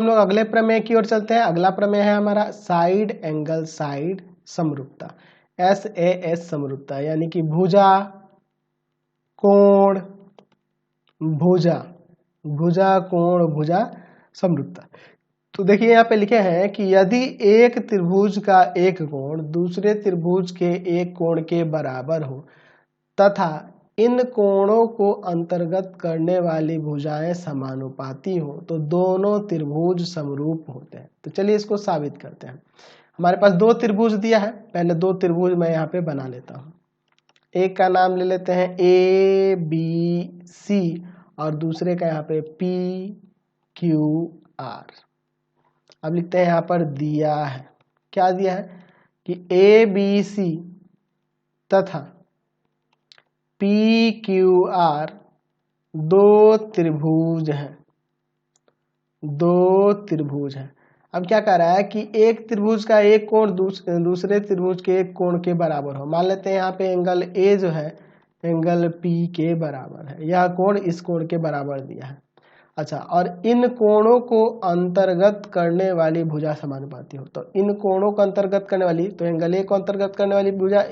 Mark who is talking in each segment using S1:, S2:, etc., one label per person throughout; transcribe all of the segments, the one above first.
S1: हम लोग अगले प्रमेय की ओर चलते हैं। अगला प्रमेय है हमारा साइड एंगल साइड समरूपता, SAS समरूपता, यानी कि भुजा कोण भुजा, भुजा कोण भुजा समरूपता। तो देखिए यहाँ पे लिखे हैं कि यदि एक त्रिभुज का एक कोण दूसरे त्रिभुज के एक कोण के बराबर हो तथा इन कोणों को अंतर्गत करने वाली भुजाएं समानुपाती हो तो दोनों त्रिभुज समरूप होते हैं। तो चलिए इसको साबित करते हैं। हमारे पास दो त्रिभुज दिया है, पहले दो त्रिभुज मैं यहाँ पे बना लेता हूँ। एक का नाम ले लेते हैं ABC और दूसरे का यहाँ पे PQR। अब लिखते हैं यहाँ पर दिया है, क्या दिया है कि ABC तथा PQR दो त्रिभुज हैं, दो त्रिभुज हैं। अब क्या कह रहा है कि एक त्रिभुज का एक कोण दूसरे त्रिभुज के एक कोण के बराबर हो। मान लेते हैं यहाँ पे एंगल A जो है एंगल P के बराबर है, यह कोण इस कोण के बराबर दिया है। अच्छा, और इन कोणों को अंतर्गत करने वाली भुजा समानुपाती हो। तो इन कोणों को अंतर्गत करने वाली, तो एंगल A को अंतर्गत करने वाली भुजा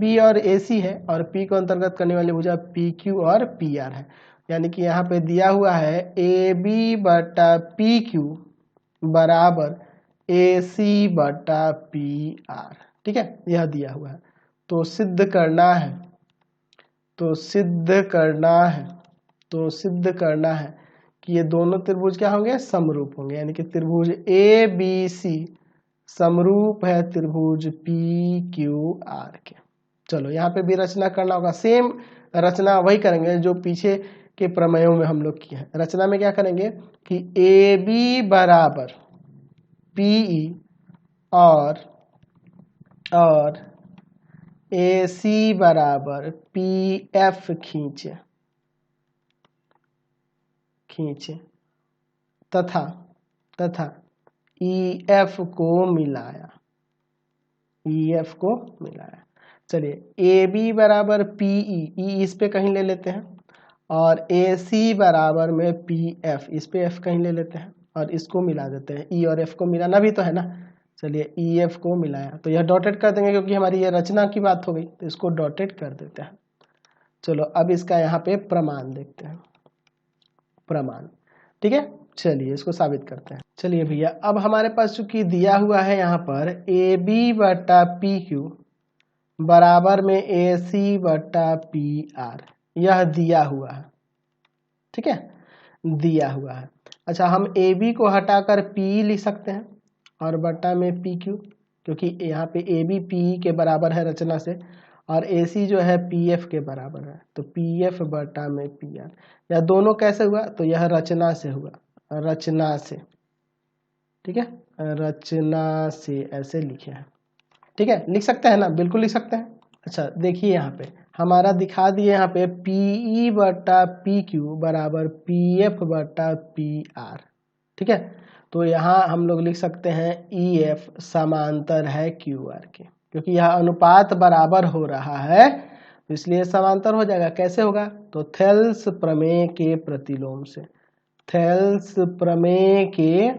S1: B और AC है और P को अंतर्गत करने वाली भुजा PQ और PR है। यानी कि यहाँ पे दिया हुआ है AB बटा PQ बराबर AC बटा PR। ठीक है, यह दिया हुआ है। तो सिद्ध करना है, तो सिद्ध करना है कि ये दोनों त्रिभुज क्या होंगे, समरूप होंगे। यानी कि त्रिभुज ABC समरूप है त्रिभुज PQR के। चलो यहाँ पे भी रचना करना होगा, सेम रचना वही करेंगे जो पीछे के प्रमेयों में हम लोग किए हैं। रचना में क्या करेंगे कि AB बराबर PE और AC बराबर PF खींचे तथा EF को मिलाया, चलिए AB बराबर PE, E इस पे कहीं ले लेते हैं, और AC बराबर में PF, इस पे F कहीं ले लेते हैं और इसको मिला देते हैं। E और F को मिलाना भी तो है ना। चलिए EF को मिलाया, तो यह डॉटेड कर देंगे क्योंकि हमारी यह रचना की बात हो गई, तो इसको डॉटेड कर देते हैं। चलो अब इसका यहाँ पे प्रमाण देखते हैं, प्रमाण। ठीक है, चलिए इसको साबित करते हैं। चलिए भैया, अब हमारे पास चूंकि दिया हुआ है यहाँ पर AB बटा PQ बराबर में AC बटा PR, यह दिया हुआ है। ठीक है, दिया हुआ है। अच्छा, हम AB को हटाकर PE लिख सकते हैं और बटा में PQ, क्योंकि यहाँ पे AB PE के बराबर है रचना से, और AC जो है PF के बराबर है, तो PF बटा में PR। यह दोनों कैसे हुआ, तो यह रचना से हुआ, रचना से। ठीक है, रचना से ऐसे लिखे हैं। ठीक है, लिख सकते हैं ना, बिल्कुल लिख सकते हैं। अच्छा देखिए यहाँ पे हमारा दिखा दिए यहाँ पे PE बटा PQ बराबर PF बटा PR। ठीक है, तो यहाँ हम लोग लिख सकते हैं EF समांतर है QR के, क्योंकि यह अनुपात बराबर हो रहा है तो इसलिए समांतर हो जाएगा। कैसे होगा, तो थेल्स प्रमेय के प्रतिलोम से, थेल्स प्रमेय के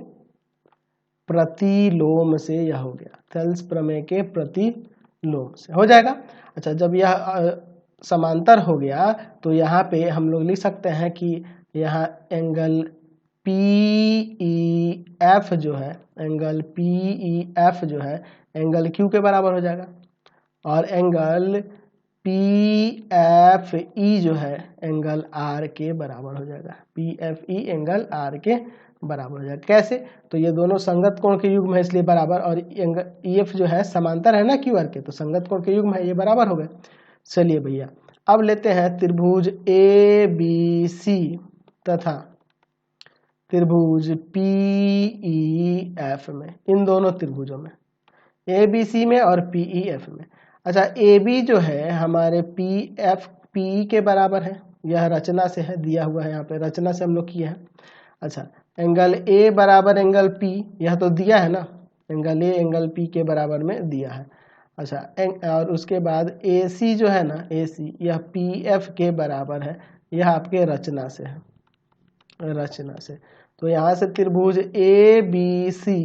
S1: प्रतिलोम से यह हो गया, थेल्स प्रमेय के प्रतिलोम से हो जाएगा। अच्छा, जब यह समांतर हो गया तो यहाँ पे हम लोग लिख सकते हैं कि यहाँ एंगल PEF जो है, एंगल PEF जो है एंगल Q के बराबर हो जाएगा, और एंगल PFE जो है एंगल R के बराबर हो जाएगा, PFE एंगल R के बराबर हो जाएगा। कैसे, तो ये दोनों संगत कोण के युग्म है इसलिए बराबर, और एंगल EF जो है समांतर है ना QR के, तो संगत कोण के युग्म है, ये बराबर हो गए। चलिए भैया, अब लेते हैं त्रिभुज ABC तथा त्रिभुज PEF में, इन दोनों त्रिभुजों में, ABC में और PEF में। अच्छा, AB जो है हमारे PE के बराबर है, यह रचना से है, दिया हुआ है यहाँ पे, रचना से हम लोग किए हैं। अच्छा, एंगल A बराबर एंगल P, यह तो दिया है ना, एंगल A एंगल P के बराबर में दिया है। अच्छा, और उसके बाद AC जो है ना, AC यह PF के बराबर है, यह आपके रचना से है, रचना से। तो यहाँ से त्रिभुज ए बी सी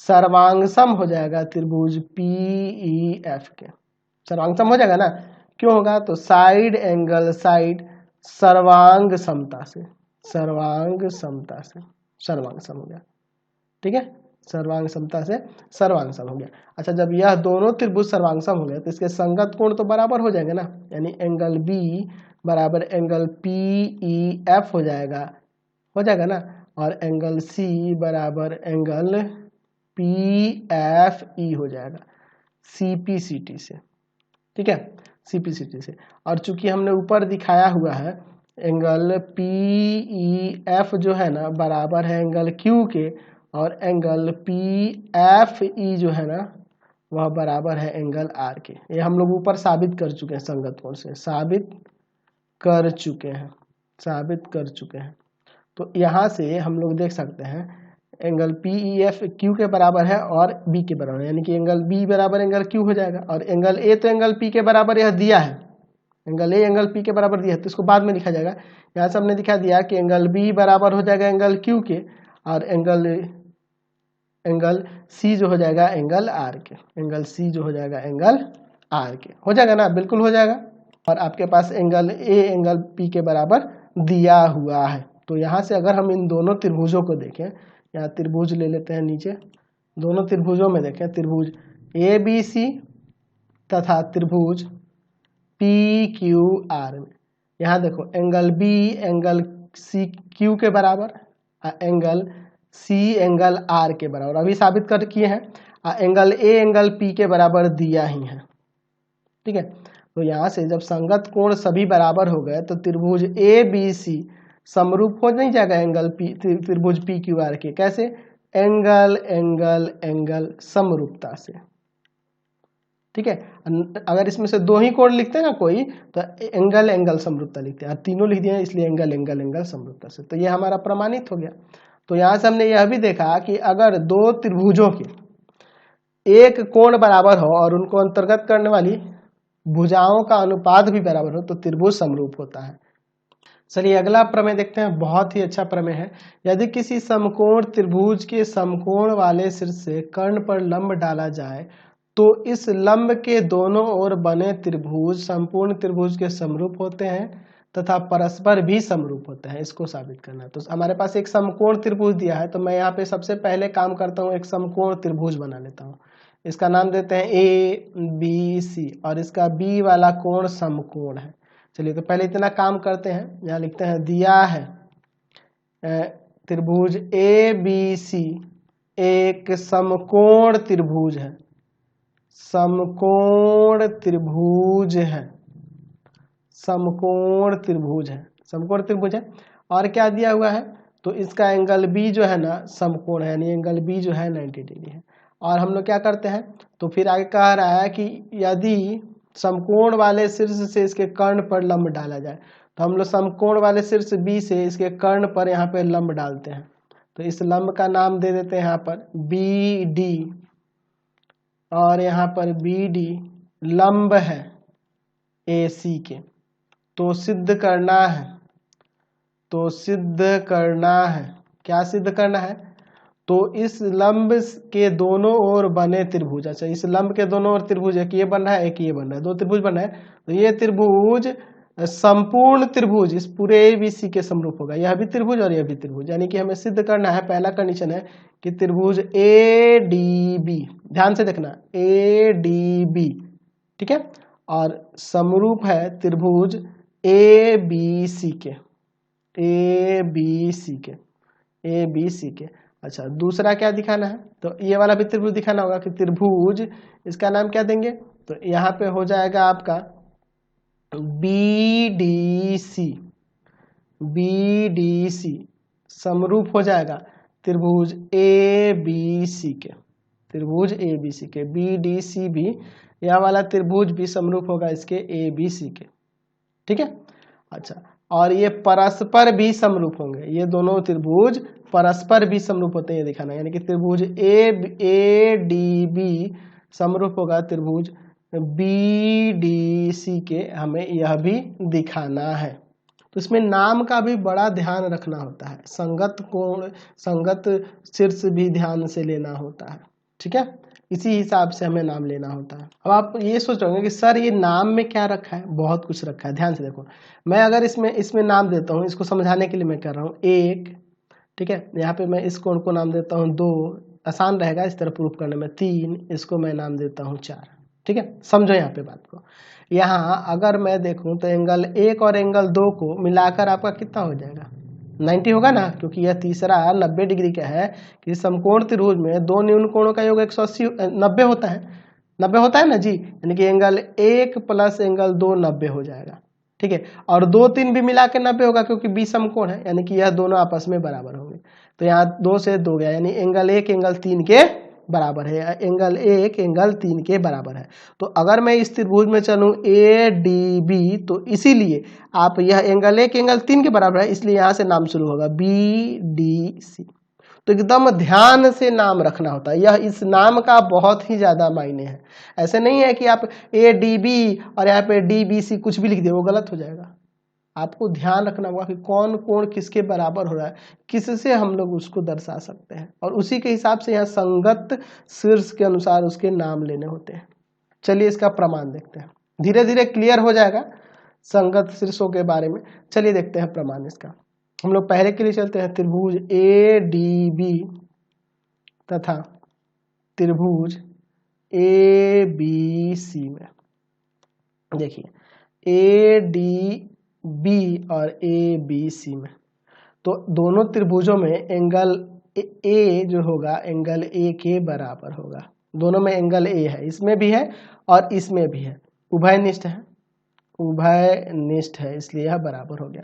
S1: सर्वांगसम हो जाएगा त्रिभुज पी ई एफ के। सर्वांगसम हो जाएगा ना, क्यों होगा? तो साइड एंगल साइड सर्वांग समता से, सर्वांग समता से सर्वांग सम हो गया। ठीक है, सर्वांग समता से सर्वांग सम हो गया। अच्छा, जब यह दोनों त्रिभुज सर्वांग सम हो गए तो इसके संगत कोण तो बराबर हो जाएंगे ना, यानी एंगल बी बराबर एंगल पी ई एफ हो जाएगा ना, और एंगल सी बराबर एंगल पी एफ ई हो जाएगा सीपीसीटी से। ठीक है, सीपीसीटी से। और चूंकि हमने ऊपर दिखाया हुआ है एंगल पी ई एफ जो है ना बराबर है एंगल क्यू के, और एंगल पी एफ ई जो है ना वह बराबर है एंगल आर के। ये हम लोग ऊपर साबित कर चुके हैं, संगत कोण से साबित कर चुके हैं। तो यहाँ से हम लोग देख सकते हैं angle P E F Q के बराबर है और बी के बराबर है, यानी कि एंगल बी बराबर एंगल क्यू हो जाएगा। और एंगल ए तो एंगल पी के बराबर यह दिया है, एंगल ए एंगल पी के बराबर दिया है, तो इसको बाद में लिखा जाएगा। यहाँ से हमने दिखा दिया कि एंगल बी बराबर हो जाएगा एंगल क्यू के, और एंगल सी जो हो जाएगा एंगल आर के, एंगल सी जो हो जाएगा एंगल आर के। हो जाएगा ना, बिल्कुल हो जाएगा। और आपके पास एंगल ए एंगल पी के बराबर दिया हुआ है। तो यहाँ से अगर हम इन दोनों त्रिभुजों को देखें, यहाँ त्रिभुज ले लेते हैं नीचे, दोनों त्रिभुजों में देखें, त्रिभुज ए बी सी तथा त्रिभुज पी क्यू आर में, यहाँ देखो angle B angle C Q के बराबर, एंगल सी एंगल आर के बराबर अभी साबित कर किए हैं, एंगल ए एंगल पी के बराबर दिया ही है। ठीक है, तो यहाँ से जब संगत कोण सभी बराबर हो गए तो त्रिभुज ए बी सी समरूप हो नहीं जाएगा एंगल पी, त्रिभुज पी क्यू आर के। कैसे? एंगल एंगल एंगल समरूपता से। ठीक है, अगर इसमें से दो ही कोण लिखते हैं ना कोई, तो एंगल एंगल समरूपता लिखते हैं, तीनों लिख दिए इसलिए एंगल एंगल एंगल समरूपता से। तो ये हमारा प्रमाणित हो गया। तो यहाँ से हमने यह भी देखा कि अगर दो त्रिभुजों के एक कोण बराबर हो और उनको अंतर्गत करने वाली भुजाओं का अनुपात भी बराबर हो तो त्रिभुज समरूप होता है। चलिए अगला प्रमेय देखते हैं, बहुत ही अच्छा प्रमेय है। यदि किसी समकोण त्रिभुज के समकोण वाले शीर्ष से कर्ण पर लंब डाला जाए तो इस लंब के दोनों ओर बने त्रिभुज संपूर्ण त्रिभुज के समरूप होते हैं तथा परस्पर भी समरूप होते हैं। इसको साबित करना है। तो हमारे पास एक समकोण त्रिभुज दिया है, तो मैं यहाँ पे सबसे पहले काम करता हूँ, एक समकोण त्रिभुज बना लेता हूँ। इसका नाम देते हैं ए बी सी, और इसका बी वाला कोण समकोण है। चलिए तो पहले इतना काम करते हैं। यहाँ लिखते हैं दिया है त्रिभुज ए बी सी एक समकोण त्रिभुज है, समकोण त्रिभुज है, समकोण त्रिभुज है, समकोण त्रिभुज है। और क्या दिया हुआ है? तो इसका एंगल बी जो है ना समकोण है, यानी एंगल बी जो है 90 डिग्री है। और हम लोग क्या करते हैं, तो फिर आगे कह रहा है कि यदि समकोण वाले शीर्ष से इसके कर्ण पर लंब डाला जाए, तो हम लोग समकोण वाले शीर्ष बी से इसके कर्ण पर यहाँ पे लंब डालते हैं। तो इस लंब का नाम दे देते हैं यहाँ पर बी डी, और यहाँ पर बी डी लंब है ए सी के। तो सिद्ध करना है, तो सिद्ध करना है, क्या सिद्ध करना है? तो इस लंब के दोनों ओर बने त्रिभुज, अच्छा इस लंब के दोनों ओर त्रिभुज, एक ये बन रहा है एक ये बन रहा है, दो त्रिभुज बन रहा है। तो ये त्रिभुज संपूर्ण त्रिभुज इस पूरे एबीसी के समरूप होगा, यह भी त्रिभुज और यह भी त्रिभुज। यानी कि हमें सिद्ध करना है, पहला कंडीशन है कि त्रिभुज ए डी बी, ध्यान से देखना ए डी बी, ठीक है, और समरूप है त्रिभुज ए बी सी के, ए बी सी के, ए बी सी के। अच्छा दूसरा क्या दिखाना है? तो ये वाला भी त्रिभुज दिखाना होगा कि त्रिभुज, इसका नाम क्या देंगे? तो यहाँ पे हो जाएगा आपका B D C, B D C समरूप हो जाएगा त्रिभुज ए बी सी के, त्रिभुज ए बी सी के, बी डी सी भी, यह वाला त्रिभुज भी समरूप होगा इसके ए बी सी के, ठीक है। अच्छा और ये परस्पर भी समरूप होंगे, ये दोनों त्रिभुज परस्पर भी समरूप होते हैं, ये दिखाना, यानी कि त्रिभुज ए डी बी समरूप होगा त्रिभुज बी डी सी के, हमें यह भी दिखाना है। तो इसमें नाम का भी बड़ा ध्यान रखना होता है, संगत कोण, संगत शीर्ष भी ध्यान से लेना होता है, ठीक है। इसी हिसाब से हमें नाम लेना होता है। अब आप ये सोच रहे होंगे कि सर ये नाम में क्या रखा है, बहुत कुछ रखा है, ध्यान से देखो। मैं अगर इसमें नाम देता हूँ, इसको समझाने के लिए मैं कर रहा हूँ 1, ठीक है, यहाँ पे मैं इस कोण को नाम देता हूँ 2, आसान रहेगा इस तरह प्रूफ करने में। 3, इसको मैं नाम देता हूँ 4, ठीक है। समझो यहाँ पे बात को। यहाँ अगर मैं देखूँ तो एंगल 1 और एंगल 2 को मिलाकर आपका कितना हो जाएगा, 90 होगा ना, क्योंकि यह तीसरा 90 डिग्री का है कि समकोण त्रिभुज में दो न्यून कोणों का योग 180 90 होता है, 90 होता है ना जी, यानी कि एंगल 1 प्लस एंगल 2 90 हो जाएगा, ठीक है। और 2 3 भी मिला के 90 होगा, क्योंकि बी समकोण है, यानी कि यह दोनों आपस में बराबर होंगे। तो यहाँ 2 से 2 गया, यानी एंगल 1 एंगल 3 के बराबर है, एंगल 1 एंगल 3 के बराबर है। तो अगर मैं इस त्रिभुज में चलूँ ADB, तो इसीलिए आप यह एंगल 1 एंगल 3 के बराबर है, इसलिए यहाँ से नाम शुरू होगा BDC। तो एकदम ध्यान से नाम रखना होता है, यह इस नाम का बहुत ही ज़्यादा मायने है। ऐसे नहीं है कि आप ADB और यहाँ पे DBC कुछ भी लिख दे, वो गलत हो जाएगा। आपको ध्यान रखना होगा कि कौन कोण किसके बराबर हो रहा है, किससे हम लोग उसको दर्शा सकते हैं, और उसी के हिसाब से यहाँ संगत शीर्ष के अनुसार उसके नाम लेने होते हैं। चलिए इसका प्रमाण देखते हैं, धीरे धीरे क्लियर हो जाएगा संगत शीर्षों के बारे में। चलिए देखते हैं प्रमाण इसका। हम लोग पहले के लिए चलते हैं त्रिभुज ADB तथा त्रिभुज ABC में। देखिए ADB और ABC में, तो दोनों त्रिभुजों में एंगल A जो होगा एंगल A के बराबर होगा। दोनों में एंगल A है, इसमें भी है और इसमें भी है, उभयनिष्ठ है, उभयनिष्ठ है, इसलिए यह बराबर हो गया।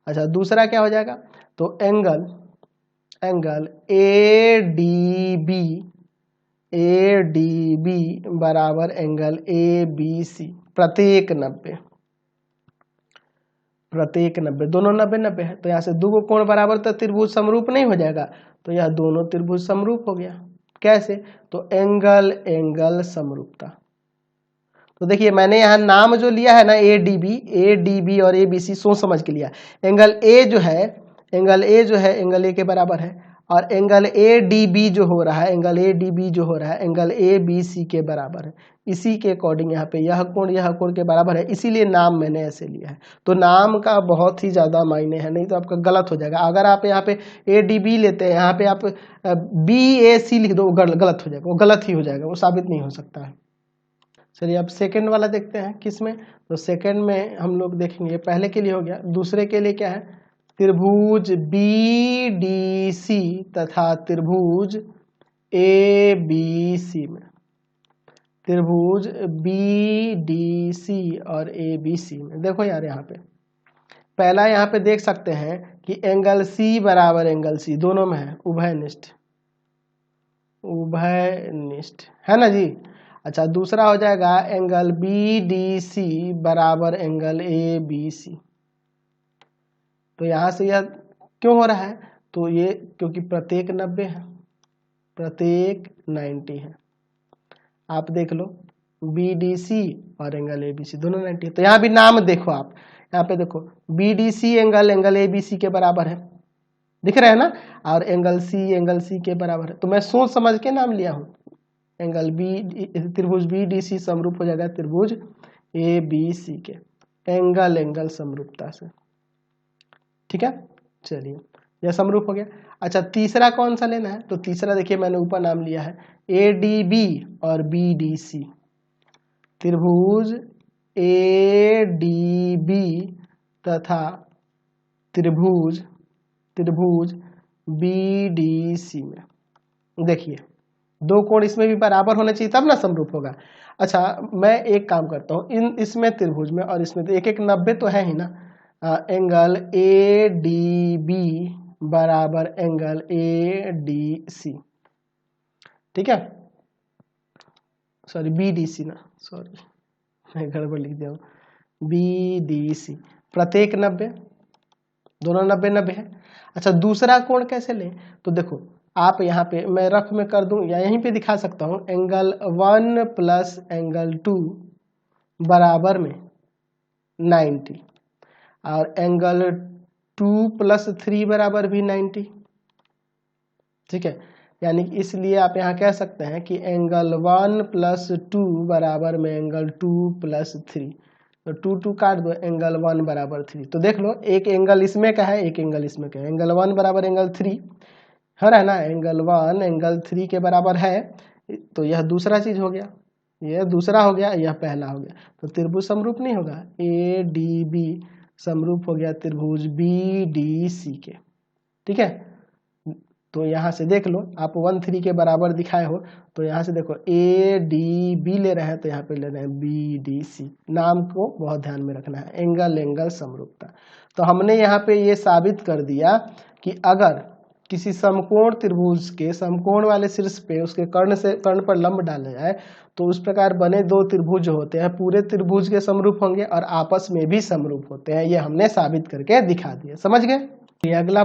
S1: अच्छा दूसरा क्या हो जाएगा, तो एंगल ADB बराबर एंगल ABC प्रत्येक 90, दोनों 90 है। तो यहाँ से दो कोण बराबर तो त्रिभुज समरूप नहीं हो जाएगा, तो यह दोनों त्रिभुज समरूप हो गया। कैसे, तो एंगल समरूपता। तो देखिए मैंने यहाँ नाम जो लिया है ना ADB और ABC सोच समझ के लिया। एंगल A जो है एंगल A के बराबर है, और एंगल ADB जो हो रहा है एंगल ABC के बराबर है। इसी के अकॉर्डिंग यहाँ पे यह कोण के बराबर है, इसीलिए नाम मैंने ऐसे लिया है। तो नाम का बहुत ही ज़्यादा मायने है, नहीं तो आपका गलत हो जाएगा। अगर आप यहाँ पे ADB लेते हैं, यहाँ पे आप BAC लिख दो, गलत हो जाएगा, वो गलत ही हो जाएगा, वो साबित नहीं हो सकता है। चलिए अब सेकंड वाला देखते हैं किस में। तो सेकंड में हम लोग देखेंगे, पहले के लिए हो गया, दूसरे के लिए क्या है, त्रिभुज BDC तथा त्रिभुज ABC में। त्रिभुज BDC और ABC में देखो यार, यहाँ पे पहला यहाँ पे देख सकते हैं कि एंगल C बराबर एंगल C दोनों में है, उभयनिष्ठ है ना जी। अच्छा दूसरा हो जाएगा एंगल BDC बराबर एंगल ABC। तो यहाँ से यह क्यों हो रहा है, तो ये क्योंकि प्रत्येक 90 है, प्रत्येक 90 है। आप देख लो BDC और एंगल ABC दोनों 90 है। तो यहाँ भी नाम देखो, आप यहाँ पे देखो BDC एंगल ABC के बराबर है, दिख रहा है ना, और एंगल C के बराबर है। तो मैं सोच समझ के नाम लिया हूँ। त्रिभुज BDC समरूप हो जाएगा त्रिभुज ABC के एंगल समरूपता से, ठीक है। चलिए यह समरूप हो गया। अच्छा तीसरा कौन सा लेना है, तो तीसरा देखिए मैंने ऊपर नाम लिया है ADB और BDC। त्रिभुज ADB तथा त्रिभुज BDC में देखिए दो कोण इसमें भी बराबर होने चाहिए, तब ना समरूप होगा। अच्छा मैं एक काम करता हूँ, इसमें त्रिभुज में और इसमें तो एक 90 तो है ही ना। एंगल ADB बराबर एंगल ADC, ठीक है, सॉरी BDC ना, सॉरी मैं गड़बड़ लिख दिया हूँ, BDC प्रत्येक 90, दोनों 90 है। अच्छा दूसरा कोण कैसे लें, तो देखो आप यहाँ पे मैं रफ में कर दूं या यहीं पे दिखा सकता हूँ, एंगल 1 प्लस एंगल 2 बराबर में 90। और एंगल 2 + 3 बराबर भी 90। ठीक है, यानी इसलिए आप यहाँ कह सकते हैं कि एंगल 1 + 2 बराबर में एंगल 2 + 3। तो 2 2 काट दो, एंगल 1 बराबर 3। तो देख लो, एक एंगल इसमें का है, एक एंगल इसमें का है। एंगल 1 बराबर एंगल 3 हो रहा है ना, एंगल 1 एंगल 3 के बराबर है। तो यह दूसरा चीज हो गया, यह दूसरा हो गया, यह पहला हो गया। तो त्रिभुज समरूप नहीं होगा, ADB समरूप हो गया त्रिभुज BDC के। ठीक है, तो यहाँ से देख लो, आप 1 3 के बराबर दिखाए हो, तो यहाँ से देखो ADB ले रहे हैं, तो यहाँ पे ले रहे हैं BDC। नाम को बहुत ध्यान में रखना है, एंगल एंगल समरूपता। तो हमने यहाँ पे ये साबित कर दिया कि अगर किसी समकोण त्रिभुज के समकोण वाले शीर्ष पे उसके कर्ण पर लंब डाला जाए, तो उस प्रकार बने दो त्रिभुज होते हैं, पूरे त्रिभुज के समरूप होंगे और आपस में भी समरूप होते हैं। ये हमने साबित करके दिखा दिया। समझ गए? ये अगला